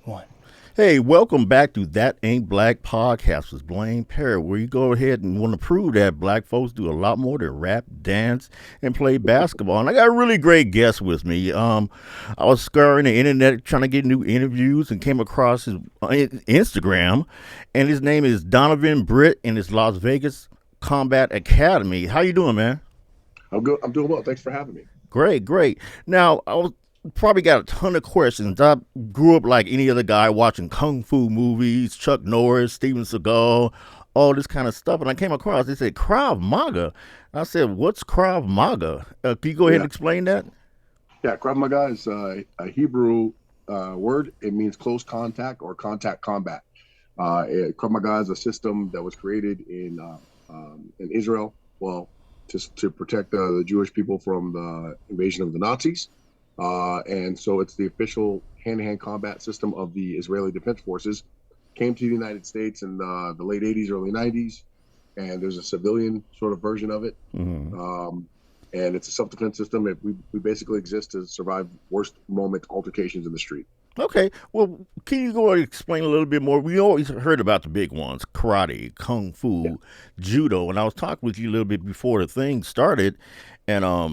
One. Hey, welcome back to That Ain't Black podcast with Blaine Perry, where you go ahead and want to prove that black folks do a lot more than rap, dance, and play basketball. And I got a really great guest with me. I was scouring the internet trying to get new interviews and came across his Instagram, and his name is Donavan Britt, and it's Las Vegas Combat Academy. How you doing, man? I'm good. I'm doing well. Thanks for having me. Great, great. Now, I was probably got a ton of questions. I grew up like any other guy watching kung fu movies, Chuck Norris, Steven Seagal, all this kind of stuff. And I came across, they said Krav Maga. I said, what's Krav Maga? Can you go ahead and Yeah, explain that? yeah. Krav Maga is a Hebrew word. It means close contact or contact combat. Krav Maga is a system that was created in Israel. Well, to protect the Jewish people from the invasion of the Nazis. And so it's the official hand-to-hand combat system of the Israeli Defense Forces. Came to the United States in the late 80s, early 90s, and there's a civilian sort of version of it. Mm-hmm. Um, and it's a self-defense system. We basically exist to survive worst moment altercations in the street. Okay, well, can you go and explain a little bit more? We always heard about the big ones: karate, kung Yeah. fu, judo. And I was talking with you a little bit before the thing started, and I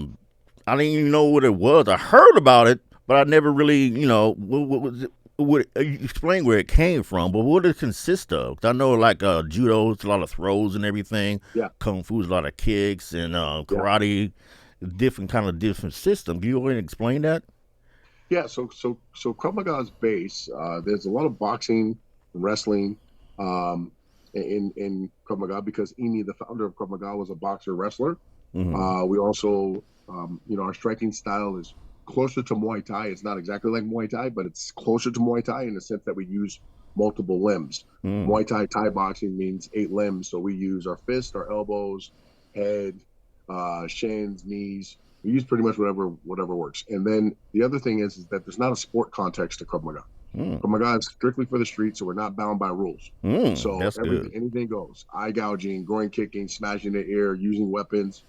didn't even know what it was. I heard about it, but I never really, what was it? What you explain where it came from, but what does it consist of? 'Cause I know like judo, it's a lot of throws and everything. Yeah. Kung fu is a lot of kicks, and Yeah. karate, different kind of different system. Can you go ahead and explain that? Yeah. So Krav Maga's base. There's a lot of boxing, wrestling, um, in Krav Maga because Emi, the founder of Krav Maga, was a boxer wrestler. Mm-hmm. We also, our striking style is closer to Muay Thai. It's not exactly like Muay Thai, but it's closer to Muay Thai in the sense that we use multiple limbs. Mm. Muay Thai Thai boxing means 8 limbs, so we use our fists, our elbows, head, shins, knees. We use pretty much whatever works. And then the other thing is that there's not a sport context to Krav Maga. Mm. Krav Maga is strictly for the street, so we're not bound by rules. Mm. So That's everything, good. anything goes. Eye gouging, groin kicking, smashing the air, using weapons.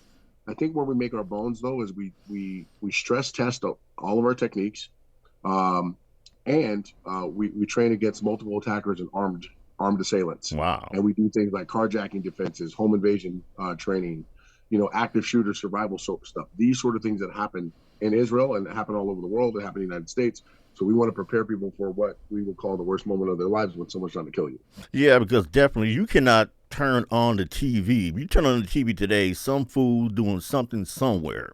I think where we make our bones though is we stress test all of our techniques, um, and we train against multiple attackers and armed assailants, Wow. and we do things like carjacking defenses, home invasion training, active shooter survival stuff. These sort of things that happen in Israel and happen all over the world. They happen in the United States. So we want to prepare people for what we would call the worst moment of their lives when someone's trying to kill you. Yeah, because definitely you cannot turn on the TV. If you turn on the TV today, some fool doing something somewhere.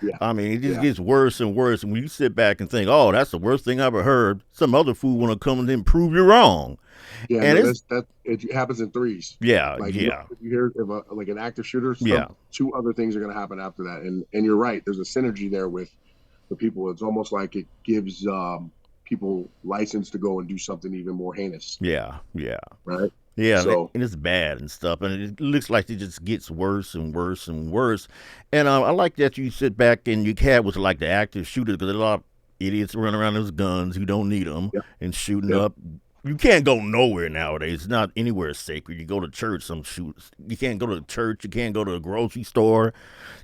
Yeah, I mean, it just yeah, gets worse and worse. And when you sit back and think, "Oh, that's the worst thing I ever heard," some other fool want to come and then prove you wrong. yeah. And No, it's that it happens in threes. yeah, Like yeah, if you hear of like an active shooter, yeah, two other things are going to happen after that. And you're right. There's a synergy there with the people. It's almost like it gives people license to go and do something even more heinous, yeah, yeah. right? Yeah, So and it's bad and stuff, and it looks like it just gets worse and worse and worse. And I like that you sit back and you had with like the active shooters because a lot of idiots run around with guns who don't need them yeah, and shooting yeah, up. You can't go nowhere nowadays. It's not anywhere sacred. You go to church, some shoots. You can't go to church. You can't go to a grocery store.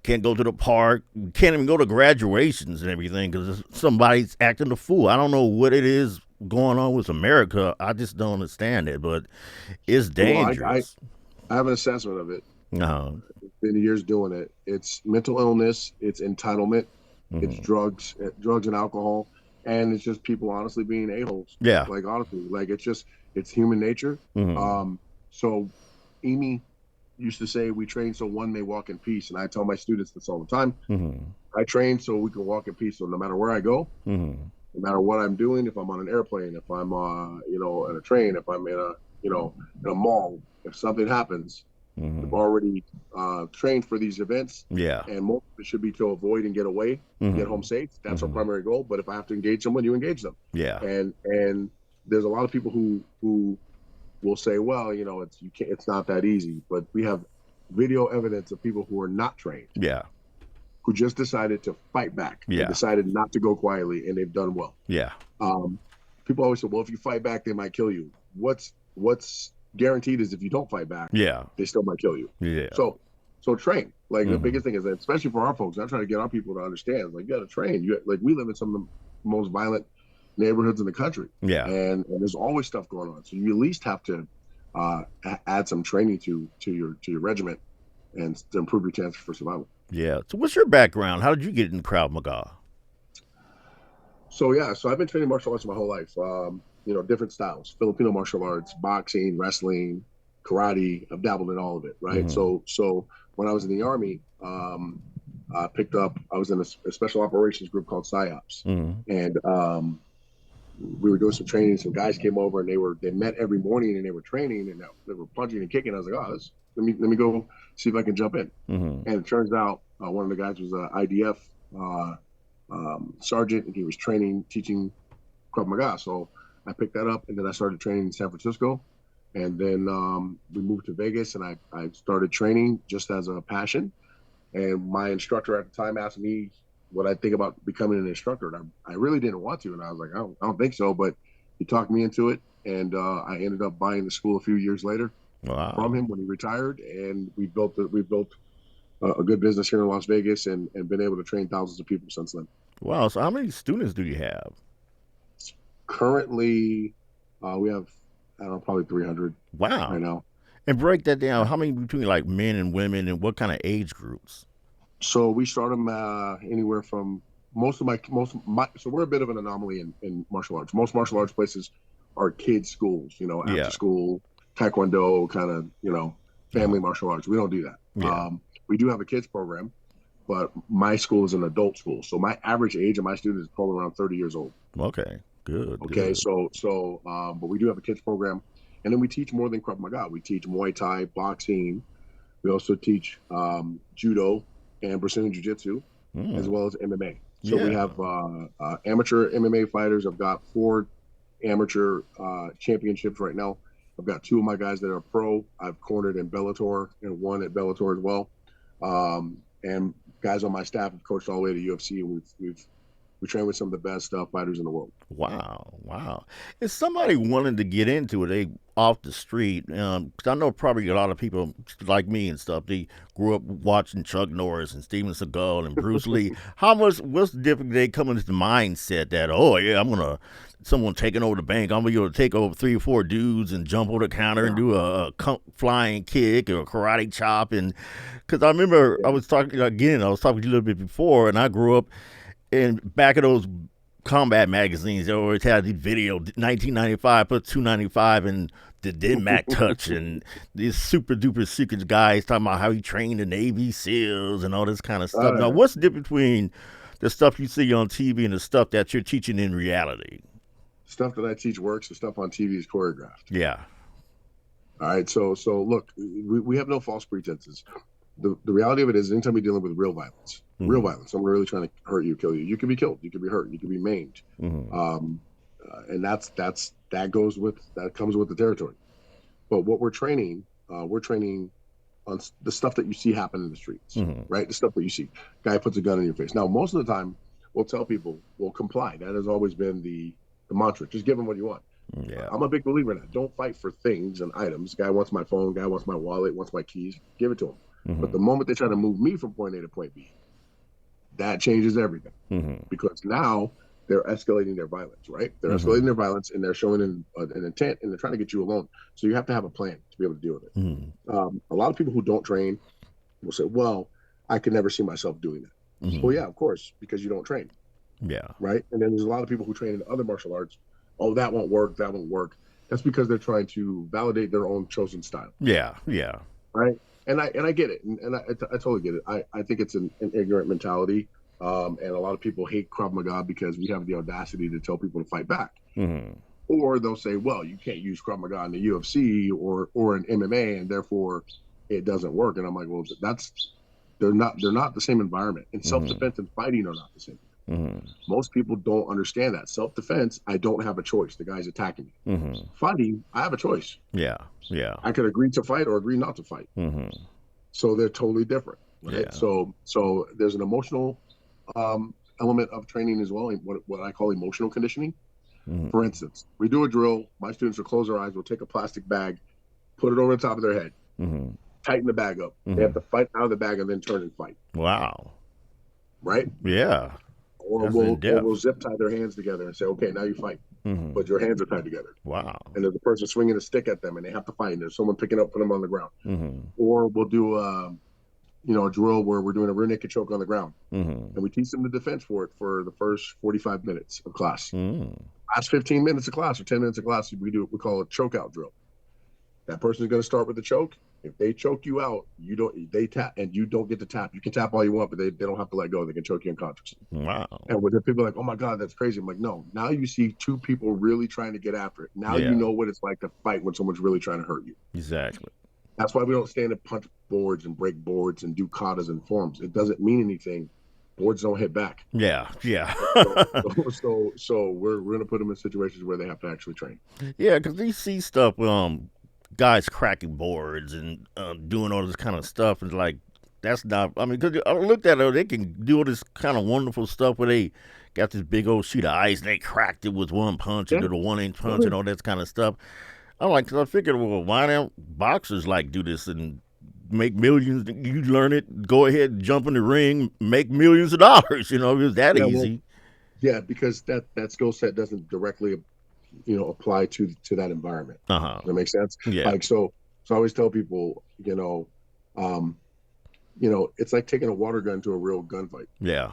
Can't go to the park. You can't even go to graduations and everything because somebody's acting a fool. I don't know what it is going on with America. I just don't understand it, but it's well, dangerous. I have an assessment of it. Uh, Been years doing it. It's mental illness. It's entitlement. It's mhm. drugs and alcohol, and it's just people honestly being a holes. Yeah. Like honestly, like it's human nature. Hmm. So, Amy used to say, "We train so one may walk in peace," and I tell my students this all the time. Hmm. I train so we can walk in peace. So no matter where I go, Hmm. no matter what I'm doing, if I'm on an airplane, if I'm in a train, if I'm in a mall, if something happens, I've Hmm. already trained for these events, Yeah. and most of it should be to avoid and get away, get home Hmm. safe. That's our Hmm. primary goal. But if I have to engage someone, you engage them. Yeah. And there's a lot of people who will say, well, it's not that easy. But we have video evidence of people who are not trained, Yeah. who just decided to fight back and Yeah. decided not to go quietly, and they've done well. Yeah. Um, People always say, well, if you fight back, they might kill you. What's guaranteed is if you don't fight back, Yeah. they still might kill you. Yeah. So train. Like the Hmm. biggest thing is that, especially for our folks, I'm trying to get our people to understand. Like you got to train. You like we live in some of the most violent neighborhoods in the country, Yeah. and there's always stuff going on. So you at least have to add some training to your regiment and to improve your chances for survival. Yeah. So what's your background? How did you get in Krav Maga? So yeah, so I've been training martial arts my whole life. Different styles: Filipino martial arts, boxing, wrestling, karate. I've dabbled in all of it, right? Mm-hmm. So when I was in the army, I picked up. I was in a special operations group called PSYOPs, Mm-hmm. and we were doing some training. Some guys came over, and they met every morning, and they were training, and they were punching and kicking. I was like, oh, let me go see if I can jump in. Mm-hmm. And it turns out one of the guys was an IDF sergeant, and he was teaching Krav Maga. So I picked that up, and then I started training in San Francisco. And then we moved to Vegas, and I started training just as a passion. And my instructor at the time asked me what I think about becoming an instructor. And I really didn't want to. And I was like, I don't think so. But he talked me into it. And I ended up buying the school a few years later from Wow. him when he retired. And we built a good business here in Las Vegas, and been able to train thousands of people since then. Wow. So how many students do you have? Currently, we have, I don't know, probably 300 right Wow. now. And break that down. How many between like men and women, and what kind of age groups? So we start them anywhere from so we're a bit of an anomaly in martial arts. Most martial arts places are kids schools, after Yeah. school taekwondo kind of, Uh, family martial arts. We don't do that. yeah. We do have a kids program, but my school is an adult school. So my average age of my students is probably around 30 years old. Okay. Good. Okay, Good. but we do have a kids program, and then we teach more than Krav Maga. We teach Muay Thai, boxing. We also teach judo and Brazilian Jiu Jitsu, as Mm. well as MMA. So we Yeah. have amateur MMA fighters. I've got 4 amateur championships right now. I've got 2 of my guys that are pro. I've cornered in Bellator and won at Bellator as well. And guys on my staff have coached all the way to UFC, and we train with some of the best fighters in the world. Wow, wow. If somebody wanted to get into it, they off the street, 'cause I know probably a lot of people like me and stuff, they grew up watching Chuck Norris and Steven Seagal and Bruce Lee. What's the difference? They come into the mindset that, oh, yeah, someone taking over the bank, I'm going to be able to take over 3 or 4 dudes and jump over the counter and Yeah, do a flying kick or a karate chop. And because I remember yeah. I was talking to you a little bit before, and I grew up in back of those combat magazines. They always had the video 1995 put 295 and the Mac touch and these super duper secret guys talking about how he trained the Navy SEALs and all this kind of stuff. Now, Uh, what's the difference between the stuff you see on TV and the stuff that you're teaching in reality? Stuff that I teach works. The stuff on TV is choreographed. Yeah. All right. So look, we have no false pretenses. The reality of it is, anytime you're dealing with real Mm-hmm. violence, someone really trying to hurt you, kill you, you can be killed, you can be hurt, you can be maimed, Mm-hmm. and that comes with the territory. But what we're training on the stuff that you see happen in the streets, Mm-hmm. right? The stuff that you see, guy puts a gun in your face. Now, most of the time, we'll tell people, we'll comply. That has always been the mantra. Just give them what you want. Yeah. I'm a big believer in that. Don't fight for things and items. Guy wants my phone. Guy wants my wallet. Wants my keys. Give it to him. But Mm-hmm. the moment they try to move me from point A to point B, that changes everything, Mm-hmm. because now they're escalating their violence, right? They're Mm-hmm. escalating their violence, and they're showing an intent, and they're trying to get you alone. So you have to have a plan to be able to deal with it. Mm-hmm. A lot of people who don't train will say, well, I can never see myself doing that. Mm-hmm. Well, yeah, of course, because you don't train, Yeah. right? And then there's a lot of people who train in other martial arts. Oh, that won't work. That won't work. That's because they're trying to validate their own chosen style, Yeah. Yeah. right? And I get it, and I totally get it. I think it's an ignorant mentality, and a lot of people hate Krav Maga because we have the audacity to tell people to fight back. Mm-hmm. Or they'll say, well, you can't use Krav Maga in the UFC or in MMA, and therefore it doesn't work. And I'm like, well, they're not the same environment, and self Mm-hmm. defense and fighting are not the same. Mm-hmm. Most people don't understand that. Self defense, I don't have a choice. The guy's attacking me. Mm-hmm. Fighting, I have a choice. Yeah. Yeah. I could agree to fight or agree not to fight. Mm-hmm. So they're totally different, right? Yeah. So there's an emotional element of training as well, what I call emotional conditioning. Mm-hmm. For instance, we do a drill. My students will close their eyes. We'll take a plastic bag, put it over the top of their head, Mm-hmm. tighten the bag up. They Mm-hmm. have to fight out of the bag and then turn and fight, Wow. right? Yeah. or That's in we'll depth. zip tie their hands together and say, okay, now you fight, Hmm. but your hands are tied together. Wow. And there's a person swinging a stick at them, and they have to fight. And there's someone picking up, put them on the ground. Hmm. Or we'll do a drill where we're doing a rear naked choke on the ground, Hmm. and we teach them the defense for it for the first 45 minutes of class. Hmm. Last 15 minutes of class or 10 minutes of class, we call a choke out drill. That person is going to start with the choke. If they choke you out, they tap, and you don't get to tap. You can tap all you want, but they don't have to let go. They can choke you unconscious. Wow. And when the people are like, oh my God, that's crazy. I'm like, no, now you see two people really trying to get after it. Now you Yeah. know what it's like to fight when someone's really trying to hurt you. Exactly. That's why we don't stand and punch boards and break boards and do katas and forms. It doesn't mean anything. Boards don't hit back. Yeah. Yeah. So we're gonna put them in situations where they have to actually train. Yeah, because you see stuff, guys cracking boards and doing all this kind of stuff, and like that's not. I mean, because I looked at it, they can do all this kind of wonderful stuff where they got this big old sheet of ice and they cracked it with one punch and Yeah. did a 1 inch punch and all that kind of stuff. I'm like, 'cause I figured, well, why don't boxers like do this and make millions? You learn it, go ahead, jump in the ring, make millions of dollars. You know, it's that Yeah, well, easy. yeah, because that skill set doesn't directly, apply to that environment. Uh huh. Does that make sense? Yeah. Like so I always tell people, um, it's like taking a water gun to a real gunfight. Yeah.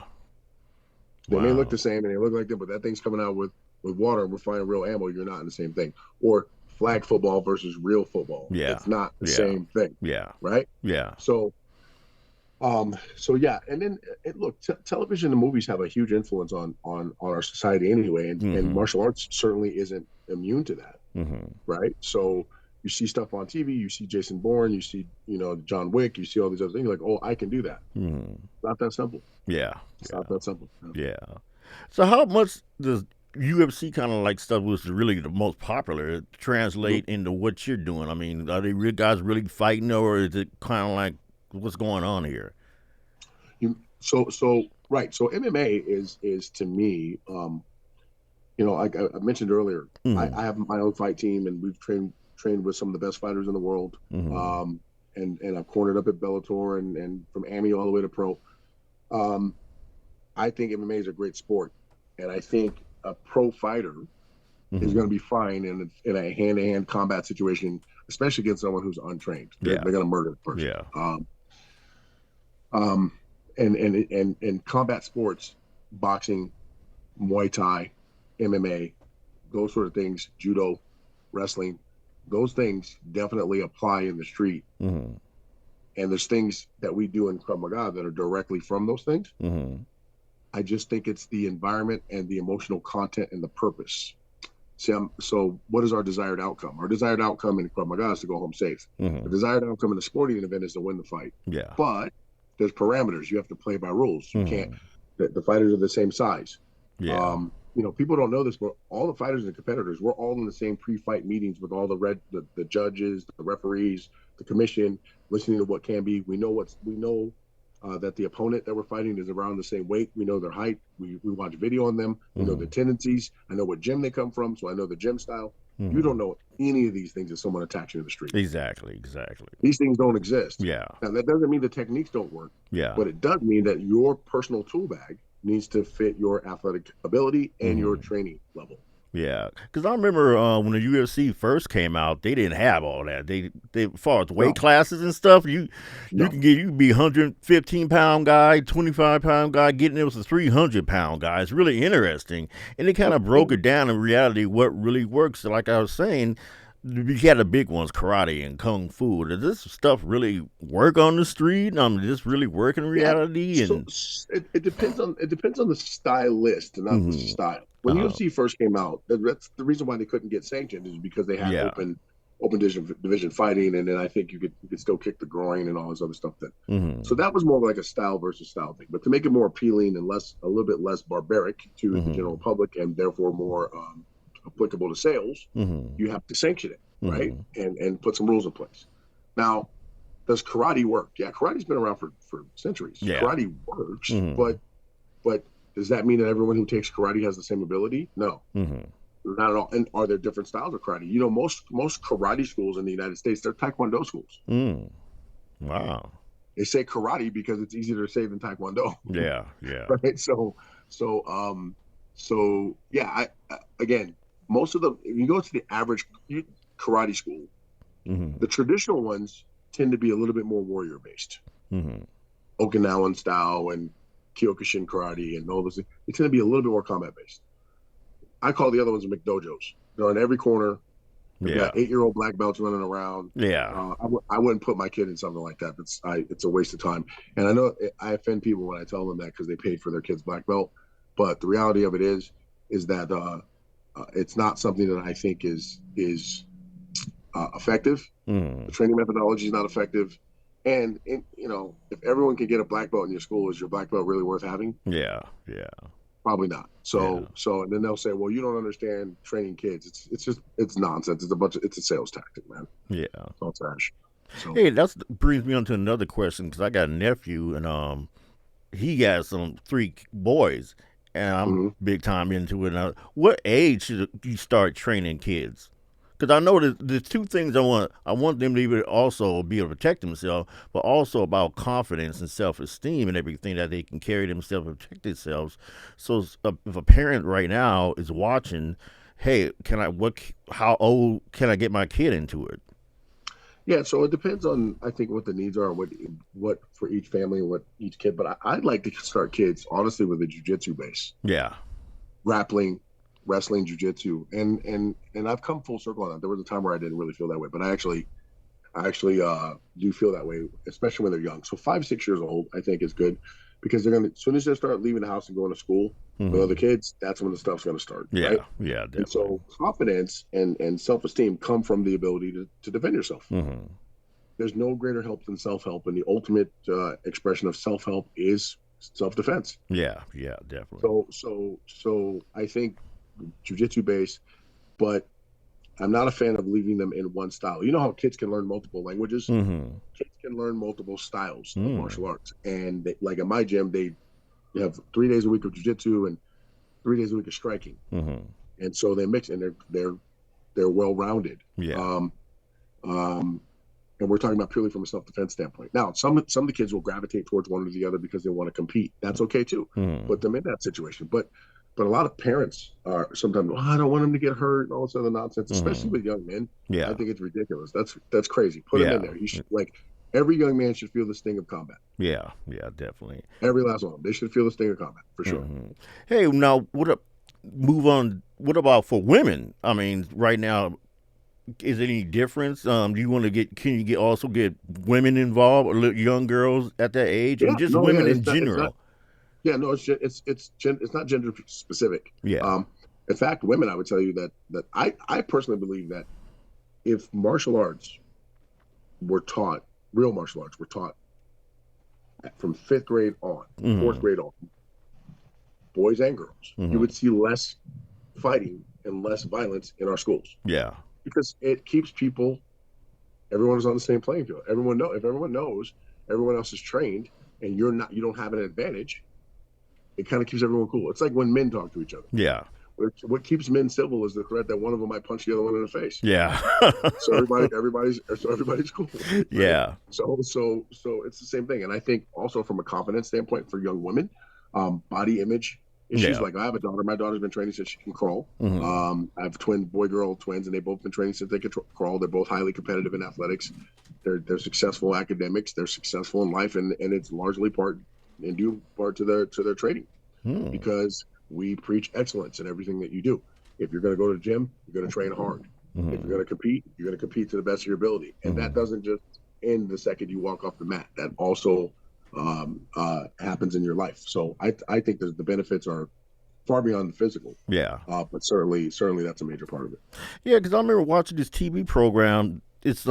They may look Wow. the same and they look like them, but that thing's coming out with water and we're firing real ammo. You're not in the same thing. Or flag football versus real football. Yeah. It's not the Yeah. same thing, Yeah. right? Yeah. So yeah, and then look, television and movies have a huge influence on our society anyway, and Mm-hmm. martial arts certainly isn't immune to that, Mm-hmm. right? So you see stuff on TV, you see Jason Bourne, you see John Wick, you see all these other things, like, oh, I can do that. Mm-hmm. It's not that simple. Yeah. It's Yeah. not that simple. Yeah. So how much does UFC kind of like stuff was really the most popular translate into what you're doing? I mean, are they real guys really fighting, or is it kind of like what's going on here? So right. So MMA is to me, like I mentioned earlier, Mm-hmm. I have my own fight team, and we've trained with some of the best fighters in the world. Mm-hmm. And I've cornered up at Bellator and from AMI all the way to pro. Um, I think MMA is a great sport, and I think a pro fighter is Mm-hmm. going to be fine in a hand-to-hand combat situation, especially against someone who's untrained. They're Yeah. going to murder the person. Yeah. Um, and combat sports, boxing, Muay Thai, MMA, those sort of things, judo, wrestling, those things definitely apply in the street. Mm-hmm. And there's things that we do in Krav Maga that are directly from those things. Mm-hmm. I just think it's the environment and the emotional content and the purpose. So what is our desired outcome? Our desired outcome in Krav Maga is to go home safe. Mm-hmm. The desired outcome in a sporting event is to win the fight. Yeah. But there's parameters. You have to play by rules. You Mm-hmm. can't. The fighters are the same size. Yeah. People don't know this, but all the fighters and competitors, we're all in the same pre-fight meetings with all the judges, the referees, the commission, listening to what can be. We know that the opponent that we're fighting is around the same weight. We know their height. We watch video on them. We know Mm-hmm. their tendencies. I know what gym they come from, so I know the gym style. Mm-hmm. You don't know any of these things if someone attacks you in the street. Exactly. These things don't exist. Yeah. Now, that doesn't mean the techniques don't work, Yeah. but it does mean that your personal tool bag needs to fit your athletic ability and your Mm-hmm. training level. Yeah, because I remember when the UFC first came out, they didn't have all that. They as far as weight No. classes and stuff, you No. you can be 115-pound guy, 25-pound guy, getting it was a 300-pound guy. It's really interesting, and it kind of broke it down in reality what really works. Like I was saying, you had the big ones, karate and kung fu. Does this stuff really work on the street? Does this really work in reality? So And it depends on the stylist, not the Mhm. style. When Uh-huh. UFC first came out, that's the reason why they couldn't get sanctioned is because they had Yeah. open division fighting, and then I think you could still kick the groin and all this other stuff. Mhm. So that was more like a style versus style thing. But to make it more appealing and a little bit less barbaric to the Mhm. general public, and therefore more applicable to sales, Mhm. you have to sanction it, right? Mhm. And put some rules in place. Now, does karate work? Yeah, karate's been around for centuries. Yeah. Karate works, Mhm. but does that mean that everyone who takes karate has the same ability? No, Mhm. not at all. And are there different styles of karate? Most karate schools in the United States, they're taekwondo schools. Mm. Wow. They say karate because it's easier to say than taekwondo. Yeah. Yeah. Right? So So yeah, again, most of the if you go to the average karate school, Mm-hmm. the traditional ones tend to be a little bit more warrior based, Mm-hmm. Okinawan style and Kyokushin karate and all those things. They tend to be a little bit more combat based. I call the other ones McDojos. They're on every corner. They've Yeah. got 8-year-old black belts running around. Yeah. I wouldn't put my kid in something like that. It's a waste of time. And I know I offend people when I tell them that because they paid for their kid's black belt. But the reality of it is that it's not something that I think is effective. Mm. The training methodology is not effective. And if everyone can get a black belt in your school, is your black belt really worth having? Yeah. Yeah. Probably not. Yeah. And then they'll say, well, you don't understand training kids. It's nonsense. It's a sales tactic, man. Yeah. It's all trash. So Hey, that brings me on to another question because I got a nephew and he got some three boys and I'm mhm. big time into it. Now, what age should you start training kids? Because I know that there's two things I want. I want them to also be able to protect themselves, but also about confidence and self-esteem and everything that they can carry themselves and protect themselves. So if a parent right now is watching, hey, how old can I get my kid into it? Yeah, so it depends on I think what the needs are, what for each family and what each kid. But I'd like to start kids honestly with a jujitsu base, Yeah. grappling, wrestling, jujitsu, and I've come full circle on that. There was a time where I didn't really feel that way, but I actually do feel that way, especially when they're young. So 5, 6 years old, I think is good because they're gonna as soon as they start leaving the house and going to school with Hmm. other kids, that's when the stuff's gonna start, right? Yeah. Yeah. And Definitely. so confidence and self-esteem come from the ability to defend yourself. Hmm. There's no greater help than self-help, and the ultimate expression of self-help is self-defense. Yeah. Yeah. Definitely. So I think jujitsu base, but I'm not a fan of leaving them in one style. You know how kids can learn multiple languages? Hmm. Kids can learn multiple styles of Mm. martial arts. And like at my gym, they have 3 days a week of jujitsu and 3 days a week of striking. Hmm. And so they mix and they're well rounded. Yeah. Um, um, and we're talking about purely from a self defense standpoint. Now, some of the kids will gravitate towards one or the other because they want to compete. That's okay too. Hmm. Put them in that situation. But a lot of parents are sometimes, I don't want them to get hurt and all this other nonsense, especially Hmm. with young men. I Yeah. think it's ridiculous. That's crazy. Put them in Yeah. there. You should like every young man should feel the sting of combat. Yeah. Yeah. Definitely. Every last one of them. They should feel the sting of combat for sure. Hmm. Hey, now move on. What about for women? I mean, right now, is there any difference? Do you want to get? Can you get women involved or young girls at that age, and Yeah, just no, yeah, women in general? yeah, no, it's not gender specific. Yeah. In fact, women, I would tell you that I personally believe that if martial arts were taught, real martial arts were taught from fifth grade on, fourth Hmm. grade on, boys and girls, you Hmm. would see less fighting and less violence in our schools Yeah. because it keeps people. Everyone is on the same playing field. If everyone knows, everyone else is trained, and you're not. You don't have an advantage. It kind of keeps everyone cool. It's like when men talk to each other. Yeah. What keeps men civil is the threat that one of them might punch the other one in the face. Yeah. So everybody's cool, right? Yeah. So it's the same thing. And I think also from a confidence standpoint for young women, body image issues. Yeah. Like I have a daughter. My daughter's been training since she can crawl. Hmm. I have twin boy girl twins, and they've both been training since they could crawl. They're both highly competitive in athletics. They're successful academics. They're successful in life, and it's largely part and due part to their training Hmm. because we preach excellence in everything that you do. If you're going to go to the gym, you're going to train hard. If you're Hmm. going to compete, you're going to compete to the best of your ability. And that Hmm. doesn't just end the second you walk off the mat. That also happens in your life. So I think that the benefits are far beyond the physical, Yeah. but certainly that's a major part of it. Yeah, because I remember watching this TV program. It's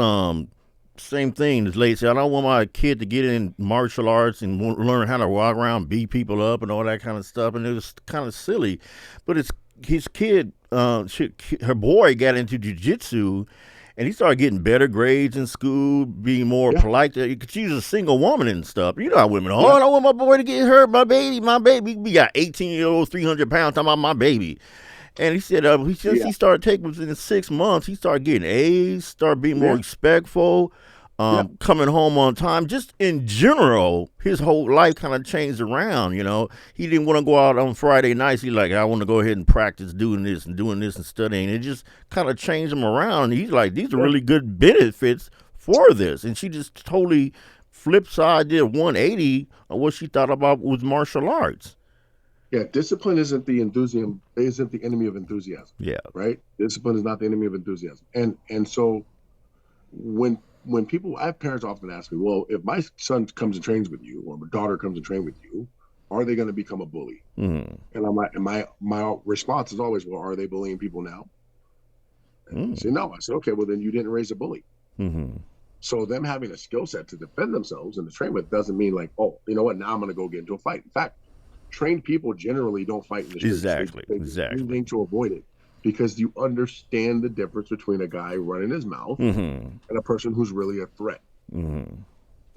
same thing. This lady said, "I don't want my kid to get in martial arts and learn how to walk around, beat people up, and all that kind of stuff." And it was kind of silly, but it's his kid. Her boy got into jujitsu, and he started getting better grades in school, being more Yeah, polite. She's a single woman and stuff. You know how women are. Oh, yeah, I don't want my boy to get hurt. My baby, my baby. We got 18-year-old, 300 pounds. Talking about my baby. And he said, since yeah, he started taking within 6 months, he started getting A's, started being more yeah, respectful. Yeah. coming home on time. Just in general, his whole life kind of changed around. He didn't want to go out on Friday nights. He like, I want to go ahead and practice doing this and studying. It just kind of changed him around. He's like, these are Yeah. really good benefits for this, and she just totally flip side did 180 of what she thought about with martial arts. Yeah, discipline isn't the enemy of enthusiasm, Yeah. right? Discipline is not the enemy of enthusiasm. And so when people I have parents often ask me, well, if my son comes and trains with you or my daughter comes and train with you, are they going to become a bully? Mm-hmm. And I'm like, and my response is always, well, are they bullying people now? And I say, no. I said, okay, well then you didn't raise a bully. Mm-hmm. So them having a skill set to defend themselves and to train with doesn't mean like, oh, you know what, now I'm going to go get into a fight. In fact, trained people generally don't fight in the streets. Exactly. They Exactly. to avoid it because you understand the difference between a guy running his mouth Mm-hmm. and a person who's really a threat. Mm-hmm.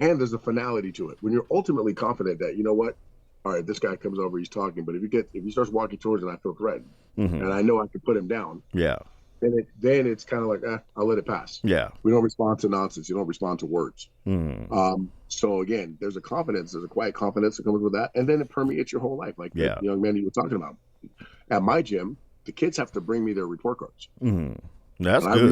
And there's a finality to it. When you're ultimately confident that, you know what, all right, this guy comes over, he's talking, but if he starts walking towards and I feel threatened Mm-hmm. and I know I can put him down, Yeah. then it's kind of like, I'll let it pass. Yeah. We don't respond to nonsense. You don't respond to words. Mm-hmm. So again, there's a quiet confidence that comes with that, and then it permeates your whole life. Like Yeah. the young man you were talking about. At my gym, the kids have to bring me their report cards. Mm-hmm. That's And good.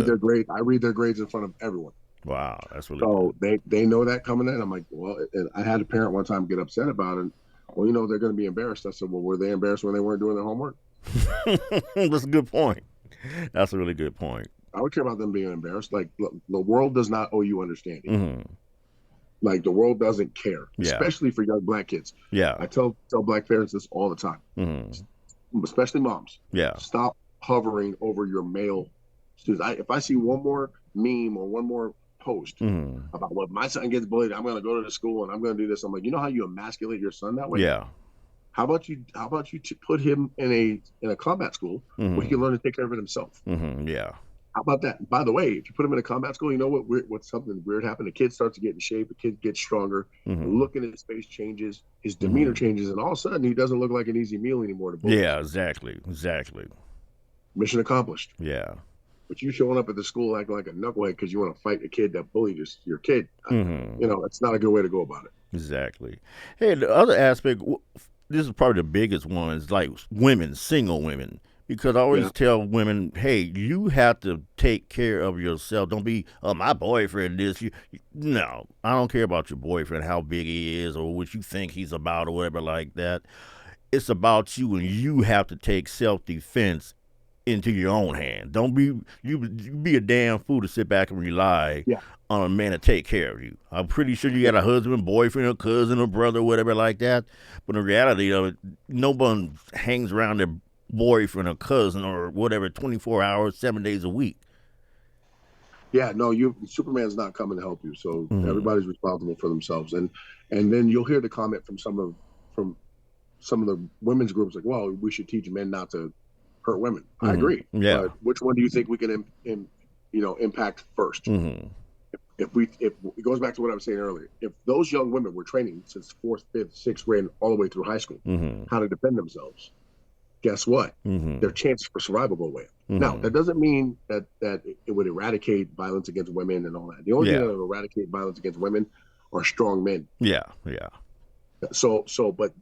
I read their grades in front of everyone. Wow, that's really So good. they know that coming in. I'm like, well, and I had a parent one time get upset about it. Well, they're going to be embarrassed. I said, well, were they embarrassed when they weren't doing their homework? That's a good point. That's a really good point. I would care about them being embarrassed. Like, look, the world does not owe you understanding. Mm-hmm. Like, the world doesn't care, Yeah. especially for young black kids. Yeah. I tell black parents this all the time, especially moms. Yeah. Stop hovering over your male students. If I see one more meme or one more post about what my son gets bullied, I'm going to go to the school and I'm going to do this. I'm like, you know how you emasculate your son that way? Yeah. How about you put him in a combat school where he can learn to take care of it himself? Yeah. How about that? By the way, if you put him in a combat school, you know what's something weird happened? The kid starts to get in shape. The kid gets stronger. The look in his face changes. His demeanor changes, and all of a sudden, he doesn't look like an easy meal anymore to bully. Yeah. Exactly. Mission accomplished. Yeah. But you showing up at the school acting like a knucklehead because you want to fight a kid that bullied your kid. That's not a good way to go about it. Exactly. Hey, the other aspect, this is probably the biggest one, is like women, single women. Because I always tell women, hey, you have to take care of yourself. Don't be, my boyfriend this. No, I don't care about your boyfriend, how big he is or what you think he's about or whatever like that. It's about you, and you have to take self-defense into your own hand. Don't you be a damn fool to sit back and rely on a man to take care of you. I'm pretty sure you got a husband, boyfriend, or cousin, or brother, whatever like that. But in reality of it, no one hangs around their boyfriend or cousin or whatever 24 hours, 7 days a week. Yeah, no, Superman's not coming to help you. So everybody's responsible for themselves. And then you'll hear the comment from some of the women's groups like, well, we should teach men not to hurt women. I agree. Yeah. But which one do you think we can impact first? If it goes back to what I was saying earlier, if those young women were training since 4th, 5th, 6th grade all the way through high school, how to defend themselves, guess what? Their chances for survival go away. Now, that doesn't mean that it would eradicate violence against women and all that. The only thing that will eradicate violence against women are strong men. Yeah. So, but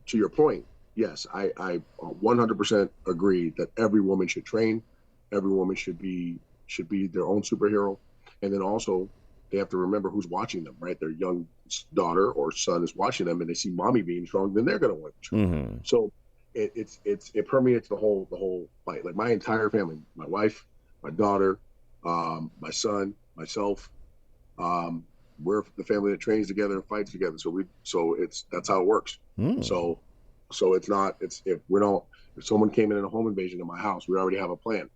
to your point, yes, I 100% agree that every woman should train. Every woman should be their own superhero. And then also, they have to remember who's watching them, right? Their young daughter or son is watching them and they see mommy being strong, then they're going to want to train. So it permeates the whole fight. Like my entire family, my wife, my daughter, my son, myself, we're the family that trains together and fights together. So that's how it works. So if someone came in a home invasion in my house, we already have a plan.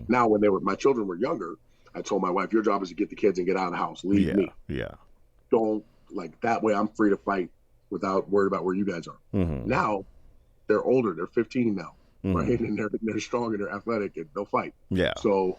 Now, when my children were younger, I told my wife, your job is to get the kids and get out of the house. Leave me. Yeah. Don't that way. I'm free to fight without worried about where you guys are. Now they're older. They're 15 now, right? And they're strong and they're athletic and they'll fight. Yeah. So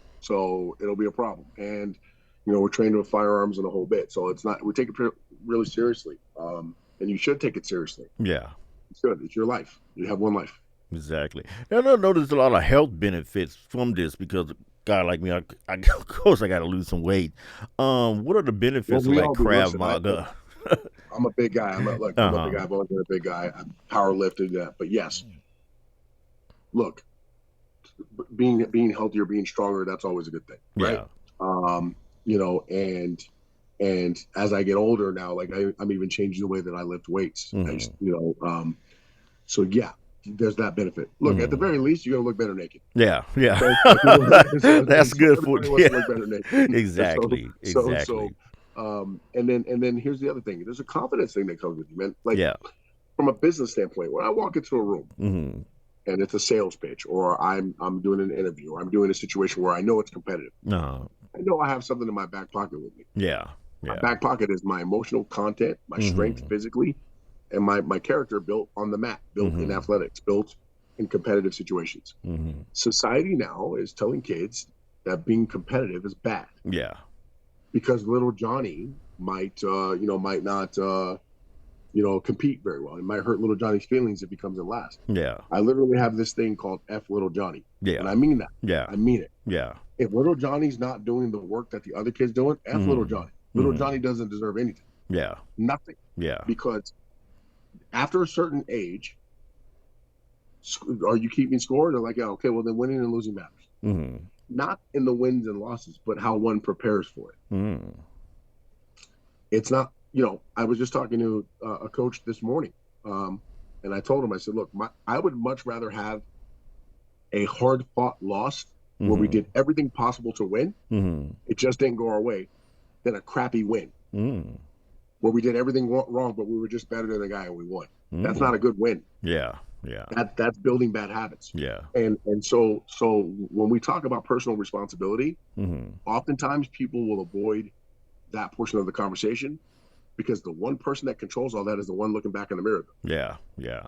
it'll be a problem. And we're trained with firearms and a whole bit. So we take it really seriously. And you should take it seriously. Yeah. You should. It's your life. You have one life. Exactly. Now, I know there's a lot of health benefits from this because guy like me, of course I got to lose some weight. What are the Well, benefits of we like all do. Krav Listen, Maga? I'm a big guy. I'm a big Uh-huh. guy. I've always been a big guy. I'm power lifted, but yes, look, being healthier, being stronger, that's always a good thing, right? Yeah. Um, you know, and as I get older now, like I'm even changing the way that I lift weights. Mm-hmm. So yeah, there's that benefit. Look, at the Mm-hmm. very least, you're gonna look better naked. Yeah. Yeah. Okay, like, you know, That's so good for everybody wants to yeah. look better naked. so Exactly. so so Exactly. and then here's the other thing. There's a confidence thing that comes with you, man. Like Yeah. from a business standpoint, when I walk into a room Mm-hmm. and it's a sales pitch, or I'm doing an interview, or I'm doing a situation where I know it's competitive. Uh, I know I have something in my back pocket with me. yeah. My Yeah. back pocket is my emotional content, my strength Mm-hmm. physically, and my character built on the mat, built in Mm-hmm. athletics, built in competitive situations. Mm-hmm. Society now is telling kids that being competitive is bad Yeah. because little Johnny might not compete very well. It might hurt little Johnny's feelings if he comes in last. Yeah. I literally have this thing called F little Johnny. Yeah. And I mean that. Yeah. I mean it. Yeah. If little Johnny's not doing the work that the other kid's doing, F little Mm-hmm. Johnny. Little Johnny doesn't deserve anything. Yeah. Nothing. Yeah. Because after a certain age, are you keeping score? They're like, yeah, okay, well then winning and losing matters. Mm-hmm. Not in the wins and losses, but how one prepares for it. Mm-hmm. It's not, I was just talking to a coach this morning, and I told him, I said, look, I would much rather have a hard fought loss where we did everything possible to win. Mm-hmm. It just didn't go our way, than a crappy win Mm-hmm. where we did everything wrong, but we were just better than the guy and we won. Mm-hmm. That's not a good win. Yeah. Yeah. That's building bad habits. Yeah. And so when we talk about personal responsibility, Mm-hmm. oftentimes people will avoid that portion of the conversation because the one person that controls all that is the one looking back in the mirror. Yeah. Yeah.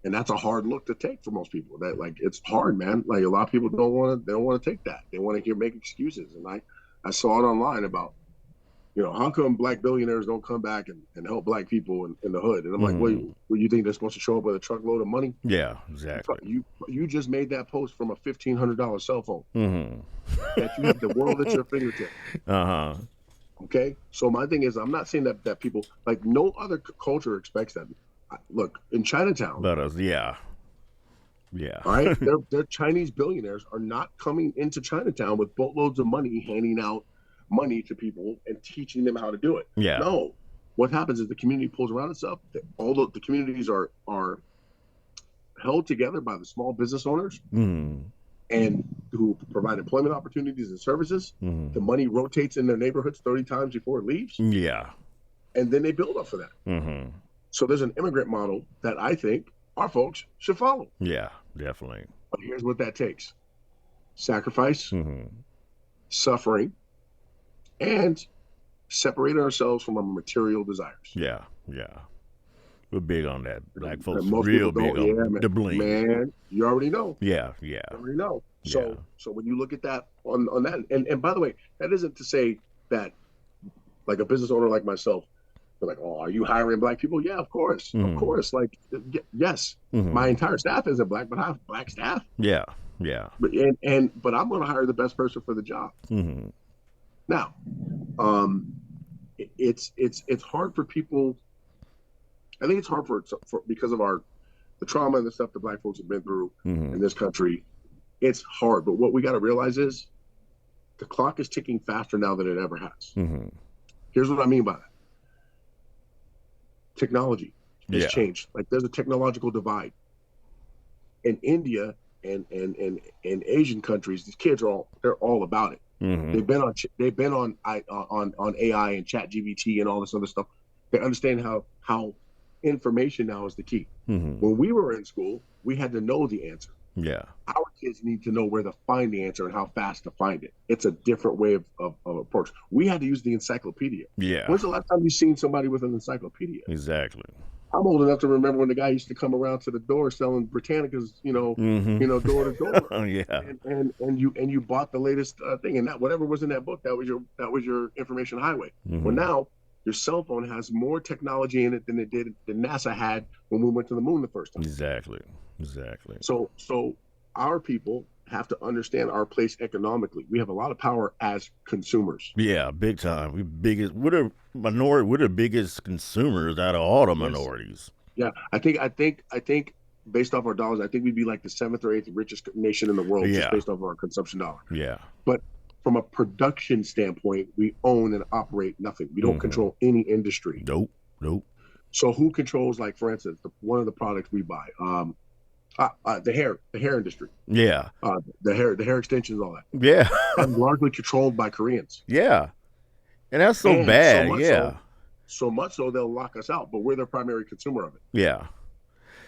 And that's a hard look to take for most people. That like it's hard, man. Like a lot of people don't want to take that. They want to make excuses. And I saw it online about, how come black billionaires don't come back and help black people in the hood? And I'm like, well, you think they're supposed to show up with a truckload of money? Yeah, exactly. You just made that post from a $1,500 cell phone Mm-hmm. that you have the world at your fingertips. Uh-huh. Okay, so my thing is, I'm not saying that people like no other culture expects that. Look, in Chinatown, But yeah. Yeah. all right, their Chinese billionaires are not coming into Chinatown with boatloads of money, handing out money to people and teaching them how to do it. Yeah. No, what happens is the community pulls around itself. All the communities are held together by the small business owners and who provide employment opportunities and services. The money rotates in their neighborhoods 30 times before it leaves. Yeah. And then they build up for that. So there's an immigrant model that I think our folks should follow. Yeah, definitely. But here's what that takes: sacrifice, suffering, and separating ourselves from our material desires. Yeah, yeah. We're big on that. Black folks most real people big on the bling. Man, you already know. Yeah, yeah. You already know. So when you look at that on that, and by the way, that isn't to say that like a business owner like myself, they're like, oh, are you hiring black people? Yeah, of course. Of course. Like, yes. My entire staff isn't black, but I have black staff. Yeah, yeah. But I'm going to hire the best person for the job. Now, it's hard for people. I think it's hard for because of the trauma and the stuff that black folks have been through in this country. It's hard, but what we got to realize is the clock is ticking faster now than it ever has. Here's what I mean by that. Technology has changed. Like there's a technological divide. In India and Asian countries, these kids they're all about it. They've been on AI and ChatGPT and all this other stuff. They understand how information now is the key. When we were in school, we had to know the answer. Yeah. Our kids need to know where to find the answer and how fast to find it. It's a different way of approach. We had to use the encyclopedia. Yeah. When's the last time you seen somebody with an encyclopedia? Exactly. I'm old enough to remember when the guy used to come around to the door selling Britannicas, door to door. Oh yeah. And you bought the latest thing, and that whatever was in that book, that was your information highway. Well, now your cell phone has more technology in it than NASA had when we went to the moon the first time. Exactly. So our people have to understand our place economically. We have a lot of power as consumers. Yeah, big time. We're the biggest consumers out of all the Yes. minorities. Yeah. I think based off our dollars, I think we'd be like the seventh or eighth richest nation in the world just Yeah, based off our consumption dollar. yeah. But from a production standpoint, we own and operate nothing. We don't Mm-hmm. control any industry. Nope, nope. So who controls, like for instance, one of the products we buy, the hair industry, Yeah, the hair extensions, all that. yeah, That's largely controlled by Koreans, yeah. And that's so and so bad. much Yeah, so, so much so they'll lock us out. But we're the primary consumer of it. yeah.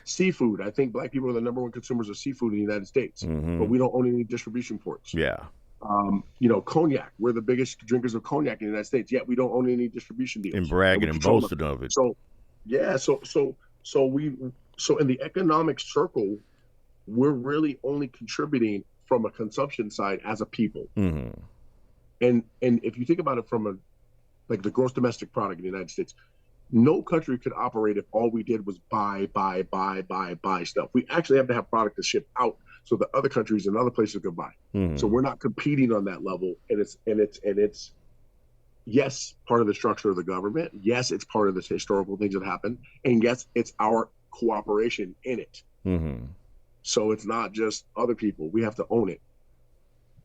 Seafood. I think black people are the number one consumers of seafood in the United States, but Mm-hmm. we don't own any distribution ports. Yeah, Cognac. We're the biggest drinkers of cognac in the United States, yet we don't own any distribution and deals, and bragging we and control them. boasting of it. So, yeah. So in the economic circle, we're really only contributing from a consumption side as a people. Mm-hmm. And if you think about it from like the gross domestic product in the United States, no country could operate if all we did was buy stuff. We actually have to have product to ship out so that other countries and other places could buy. Mm-hmm. So we're not competing on that level. And it's yes, part of the structure of the government. Yes, it's part of the historical things that happen. And yes, it's our cooperation in it. Mm-hmm. So it's not just other people. We have to own it.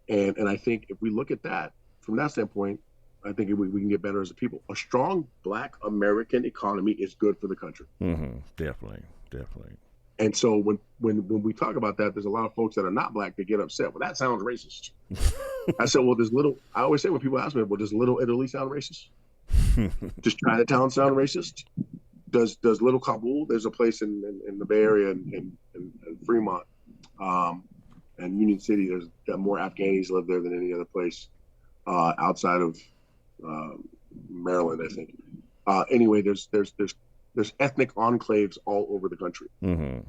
And I think if we look at that from that standpoint, I think we can get better as a people. A strong Black American economy is good for the country. Mm-hmm. Definitely, definitely. And so when we talk about that, there's a lot of folks that are not Black that get upset. Well, that sounds racist. I said, well, I always say when people ask me, well, does Little Italy sound racist? Does Chinatown sound racist? Does Little Kabul? There's a place in the Bay Area in Fremont and Union City. There's got more Afghanis live there than any other place outside of Maryland, I think. Anyway, there's ethnic enclaves all over the country, Mm-hmm.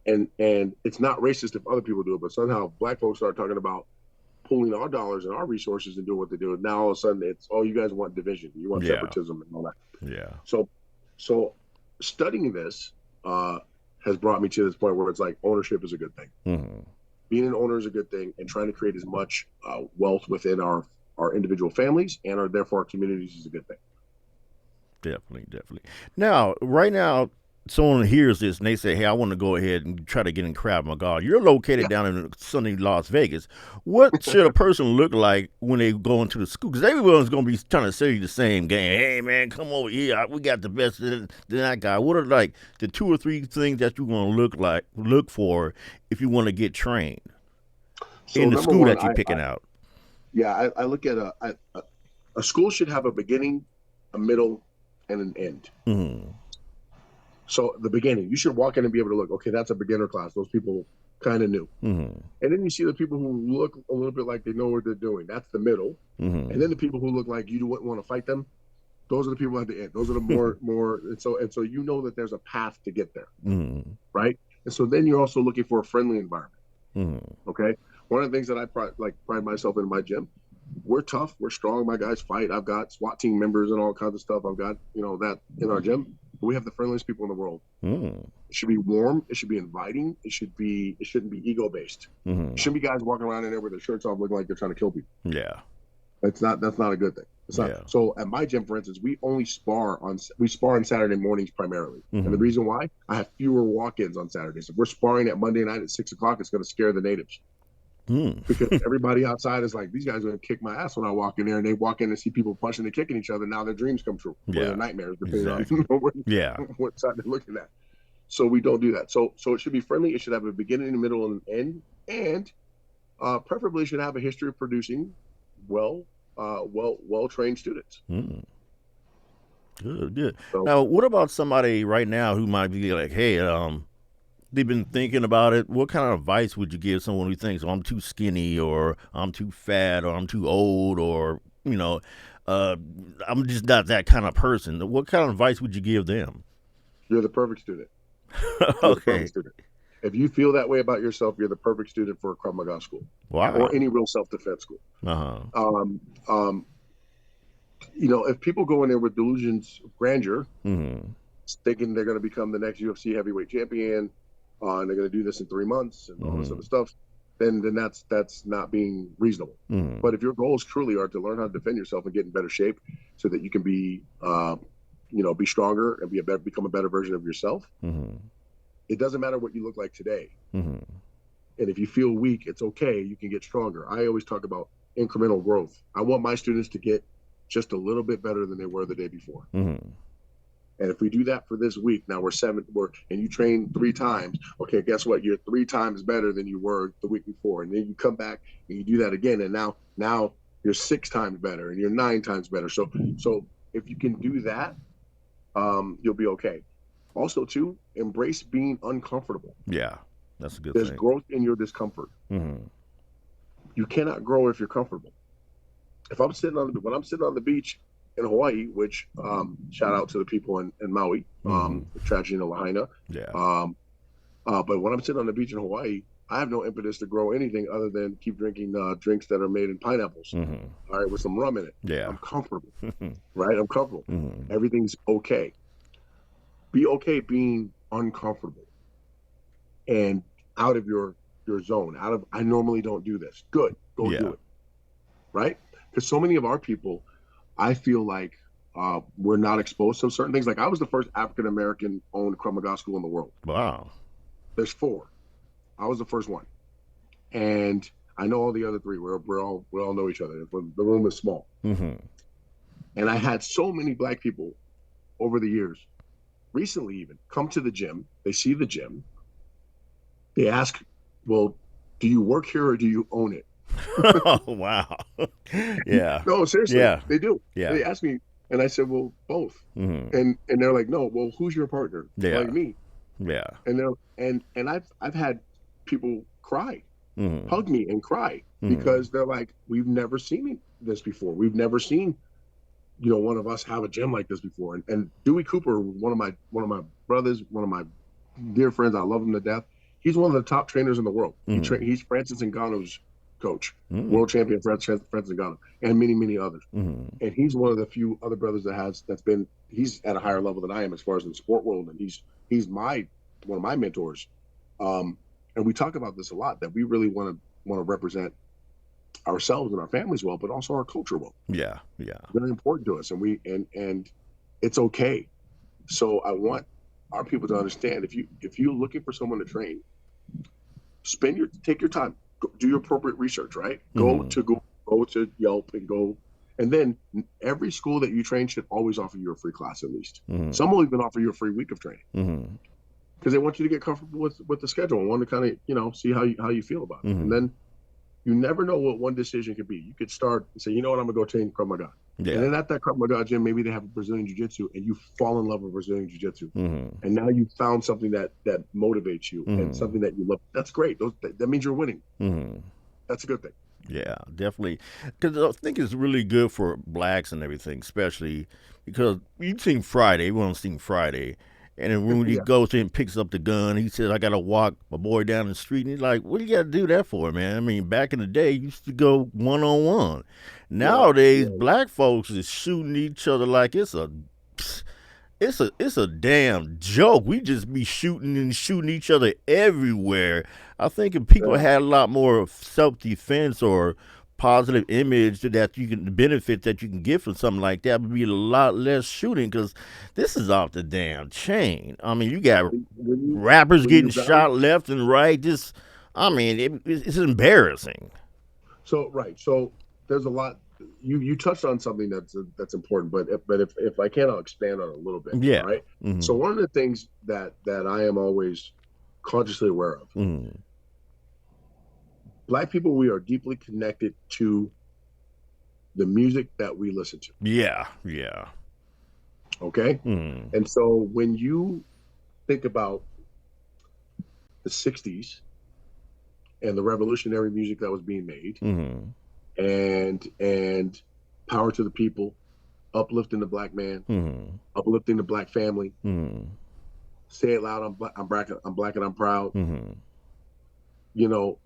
and it's not racist if other people do it, but somehow Black folks start talking about pulling our dollars and our resources and doing what they do. And now all of a sudden it's, oh, you guys want division, you want separatism and all that. Yeah. So studying this has brought me to this point where it's like ownership is a good thing. Mm-hmm. Being an owner is a good thing, and trying to create as much wealth within our individual families and therefore our communities is a good thing. Definitely, definitely. Now, right now, someone hears this and they say, "Hey, I want to go ahead and try to get in Krav Maga." You're located down in sunny Las Vegas. What should a person look like when they go into the school? Because everyone's going to be trying to sell you the same game. Hey, man, come over here. We got the best than that guy. What are like the 2 or 3 things that you're going to look for if you want to get trained in the school that you're picking out? Yeah, I look at a school should have a beginning, a middle, and an end. Mm-hmm. So the beginning, you should walk in and be able to look, okay, that's a beginner class. Those people kind of new. Mm-hmm. And then you see the people who look a little bit like they know what they're doing. That's the middle. Mm-hmm. And then the people who look like you wouldn't want to fight them, those are the people at the end. Those are the more and so you know that there's a path to get there. Mm-hmm. Right? And so then you're also looking for a friendly environment. Mm-hmm. Okay? One of the things that I pride myself in my gym, we're tough, we're strong, my guys fight. I've got SWAT team members and all kinds of stuff. I've got, that in our gym. We have the friendliest people in the world. Mm-hmm. It should be warm. It should be inviting. It shouldn't be ego based. Mm-hmm. It shouldn't be guys walking around in there with their shirts off looking like they're trying to kill people. Yeah. That's not a good thing. It's not. Yeah. So at my gym, for instance, we spar on Saturday mornings primarily. Mm-hmm. And the reason why, I have fewer walk-ins on Saturdays. If we're sparring at Monday night at 6:00, it's going to scare the natives. Because everybody outside is like, these guys are going to kick my ass when I walk in there, and they walk in and see people punching and kicking each other. Now their dreams come true, or their nightmares, depending on what side they're looking at. So we don't do that. So it should be friendly. It should have a beginning, a middle, and an end, and preferably should have a history of producing well trained students. Mm. Good. So, now, what about somebody right now who might be like, hey, they've been thinking about it. What kind of advice would you give someone who thinks, I'm too skinny, or I'm too fat, or I'm too old, or, I'm just not that kind of person? What kind of advice would you give them? You're the perfect student. Okay. If you feel that way about yourself, you're the perfect student for a Krav Maga school. Wow. Or any real self-defense school. Uh-huh. If people go in there with delusions of grandeur, mm-hmm. thinking they're going to become the next UFC heavyweight champion, and they're going to do this in 3 months and all this other stuff, then that's not being reasonable. Mm-hmm. But if your goals truly are to learn how to defend yourself and get in better shape so that you can be be stronger and become a better version of yourself, Mm-hmm. it doesn't matter what you look like today. Mm-hmm. And if you feel weak, it's okay. You can get stronger. I always talk about incremental growth. I want my students to get just a little bit better than they were the day before. Mm-hmm. And if we do that for this week, now and you train 3 times, okay, guess what? You're 3 times better than you were the week before. And then you come back and you do that again. And now you're 6 times better and you're 9 times better. So if you can do that, you'll be okay. Also, too, embrace being uncomfortable. Yeah, that's a good There's thing. growth in your discomfort. Mm-hmm. You cannot grow if you're comfortable. When I'm sitting on the beach in Hawaii, which shout out to the people in Maui, the tragedy in Lahaina. Yeah. But when I'm sitting on the beach in Hawaii, I have no impetus to grow anything other than keep drinking drinks that are made in pineapples. Mm-hmm. All right, with some rum in it. Yeah. I'm comfortable, right? I'm comfortable. Mm-hmm. Everything's okay. Be okay being uncomfortable and out of your zone. I normally don't do this. Good, go do it, right? Because so many of our people, I feel like we're not exposed to certain things. Like I was the first African American owned Krav Maga school in the world. Wow. There's 4. I was the first one, and I know all the other 3. We all know each other. The room is small, Mm-hmm. and I had so many Black people over the years, recently even, come to the gym. They see the gym. They ask, "Well, do you work here or do you own it?" Oh, wow. Yeah. No, seriously, Yeah. they do. Yeah. They ask me, and I said, "Well, both." Mm-hmm. And they're like, "No, well, who's your partner?" Yeah. Like me. Yeah. And I've had people cry, Mm-hmm. hug me and cry Mm-hmm. because they're like, "We've never seen this before. We've never seen, one of us have a gym like this before." And Dewey Cooper, one of my brothers, one of my dear friends, I love him to death. He's one of the top trainers in the world. Mm-hmm. He's Francis Ngannou's coach, Mm-hmm. world champion Francis Ngannou, and many, many others. Mm-hmm. And he's one of the few other brothers he's at a higher level than I am as far as in the sport world. And he's one of my mentors. And we talk about this a lot, that we really want to represent ourselves and our families well, but also our culture well. Yeah. Yeah. Very important to us. And it's okay. So I want our people to understand, if you're looking for someone to train, take your time, do your appropriate research, right? Mm-hmm. Go to Yelp and go. And then every school that you train should always offer you a free class at least. Mm-hmm. Some will even offer you a free week of training Mm-hmm. because they want you to get comfortable with the schedule and want to kind of, see how you feel about it. Mm-hmm. And then you never know what one decision could be. You could start and say, you know what, I'm going to go train Krav Maga. Yeah. And then at that Krav Maga gym, maybe they have Brazilian Jiu-Jitsu and you fall in love with Brazilian Jiu-Jitsu. Mm-hmm. And now you found something that motivates you and something that you love. That's great. That means you're winning. Mm-hmm. That's a good thing. Yeah, definitely. Because I think it's really good for Blacks and everything, especially because you've seen Friday. Everyone's seen Friday. And then when he goes in and picks up the gun, he says, I got to walk my boy down the street. And he's like, what do you got to do that for, man? I mean, back in the day, you used to go one-on-one. Nowadays, Black folks is shooting each other like it's a damn joke. We just be shooting each other everywhere. I think if people had a lot more self-defense or positive image that you can benefit that you can get from something like that, would be a lot less shooting because this is off the damn chain. I mean, you got rappers getting shot left and right. It's embarrassing. So there's a lot. You touched on something that's important, but if I can, I'll expand on it a little bit. Yeah. Right. Mm-hmm. So one of the things that I am always consciously aware of. Mm-hmm. Black people, we are deeply connected to the music that we listen to. Yeah, yeah. Okay? Mm-hmm. And so when you think about the 60s and the revolutionary music that was being made, and power to the people, uplifting the Black man, uplifting the Black family, say it loud, I'm black and I'm proud.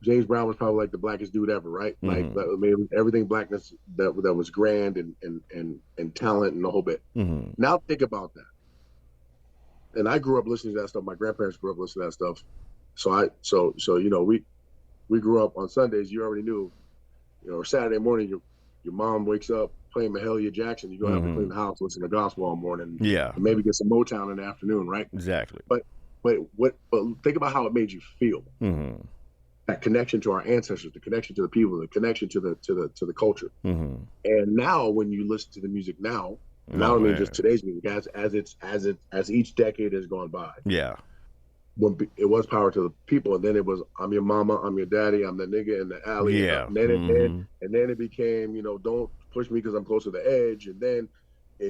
James Brown was probably like the blackest dude ever, right? Like everything Blackness that was grand and talent and the whole bit. Now think about that. And I grew up listening to that stuff. My grandparents grew up listening to that stuff. So we grew up on Sundays. You already knew, or Saturday morning, your mom wakes up playing Mahalia Jackson. You go have to clean the house, listen to gospel all morning, Yeah. and maybe get some Motown in the afternoon, right? Exactly. But think about how it made you feel. That connection to our ancestors, the connection to the people, the connection to the culture. And now, when you listen to the music now, and I don't mean just today's music, as each decade has gone by. Yeah. When it was power to the people, and then it was I'm your mama, I'm your daddy, I'm the nigga in the alley, Yeah. and then it became don't push me because I'm close to the edge, and then we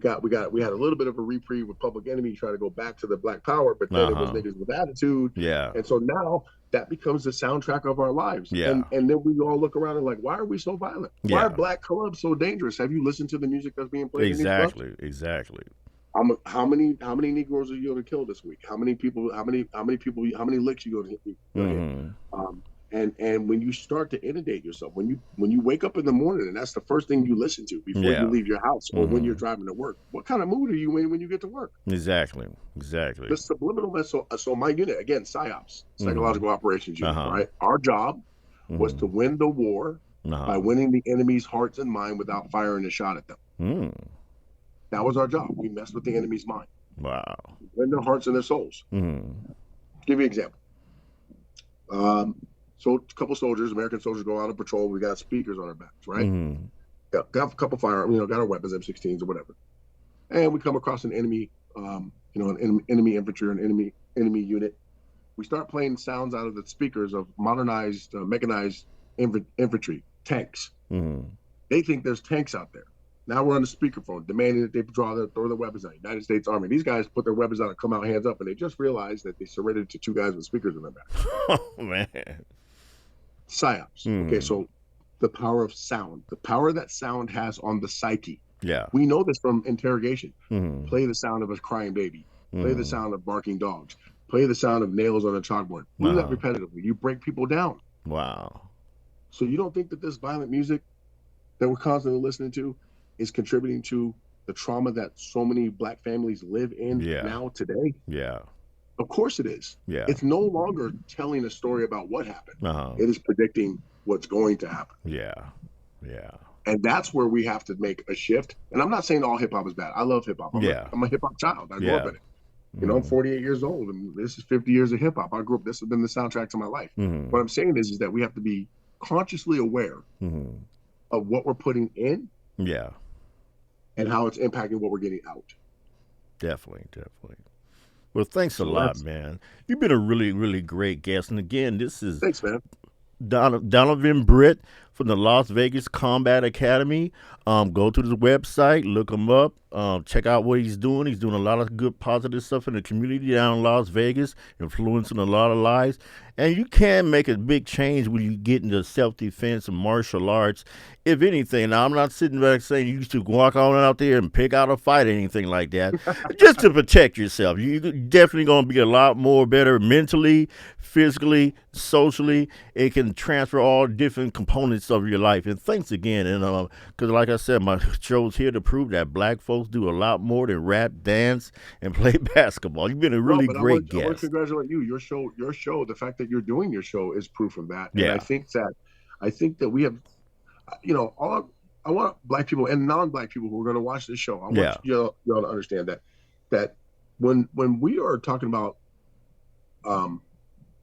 had a little bit of a reprieve with Public Enemy trying to go back to the Black Power, but then it was niggas with attitude, and so now that becomes the soundtrack of our lives, and then we all look around and like, why are we so violent? Why are black clubs so dangerous? Have you listened to the music that's being played in these clubs? Exactly. How many Negroes are you going to kill this week? How many licks you going to hit? And when you start to inundate yourself, when you wake up in the morning and that's the first thing you listen to before you leave your house or when you're driving to work, what kind of mood are you in when you get to work? Exactly. The subliminal message. So my unit, again, PSYOPs, Psychological Operations Unit, right? Our job was to win the war by winning the enemy's hearts and mind without firing a shot at them. That was our job. We messed with the enemy's mind. Wow. Win their hearts and their souls. Give you an example. So a couple soldiers, American soldiers, go out on patrol. We got speakers on our backs, right? Got a couple firearms, got our weapons, M16s or whatever. And we come across an enemy, an enemy infantry or an enemy unit. We start playing sounds out of the speakers of modernized, mechanized infantry, tanks. They think there's tanks out there. Now we're on the speakerphone demanding that they throw their weapons out. United States Army. These guys put their weapons out and come out hands up, and they just realized that they surrendered to two guys with speakers in their back. Oh, man. PSYOPs. Okay, so the power of sound, the power that sound has on the psyche. Yeah. We know this from interrogation. Play the sound of a crying baby. Play the sound of barking dogs. Play the sound of nails on a chalkboard. Do that repetitively. You break people down. Wow. So you don't think that this violent music that we're constantly listening to is contributing to the trauma that so many black families live in now today? Yeah. Of course it is. Yeah. It's no longer telling a story about what happened. It is predicting what's going to happen. Yeah. Yeah. And that's where we have to make a shift. And I'm not saying all hip hop is bad. I love hip hop. I'm a hip hop child. I grew up in it. I'm 48 years old, and this is 50 years of hip hop. I grew up. This has been the soundtrack to my life. What I'm saying is that we have to be consciously aware of what we're putting in. Yeah. And how it's impacting what we're getting out. Definitely. Well, thanks a lot, man. You've been a really, really great guest. And again, this is thanks, man. Donavan Britt from the Las Vegas Combat Academy. Go to the website, look him up, check out what he's doing. He's doing a lot of good, positive stuff in the community down in Las Vegas, influencing a lot of lives. And you can make a big change when you get into self-defense and martial arts. If anything, now I'm not sitting back saying you should walk on out there and pick out a fight or anything like that. Just to protect yourself. You're definitely going to be a lot more better mentally, physically, socially. It can transfer all different components of your life. And thanks again. And because like I said, my show's here to prove that black folks do a lot more than rap, dance, and play basketball. You've been a really great guest. I want to congratulate you. Your show, the fact that you're doing your show is proof of that. Yeah. And I think that we have, I want black people and non-black people who are going to watch this show. I want y'all to understand that when we are talking about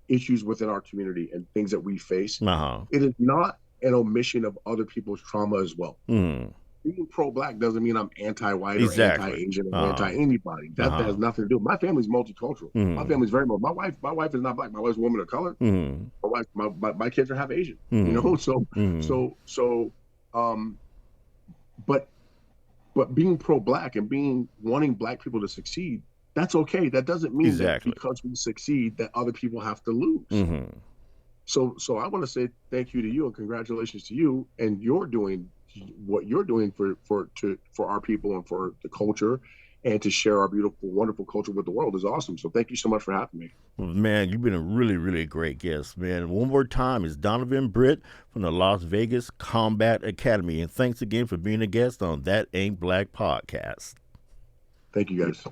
issues within our community and things that we face, it is not an omission of other people's trauma as well. Being pro-black doesn't mean I'm anti-white or anti-Asian or anti-anybody. That has nothing to do. My family's multicultural. My family's very my wife is not black. My wife's a woman of color. My kids are half Asian. But being pro-black and wanting black people to succeed, that's okay. That doesn't mean that because we succeed that other people have to lose. So I want to say thank you to you and congratulations to you, and you're doing what you're doing for our people and for the culture, and to share our beautiful, wonderful culture with the world is awesome. So thank you so much for having me. Well, man, you've been a really, really great guest, man. One more time, it's Donavan Britt from the Las Vegas Combat Academy. And thanks again for being a guest on That Ain't Black podcast. Thank you, guys.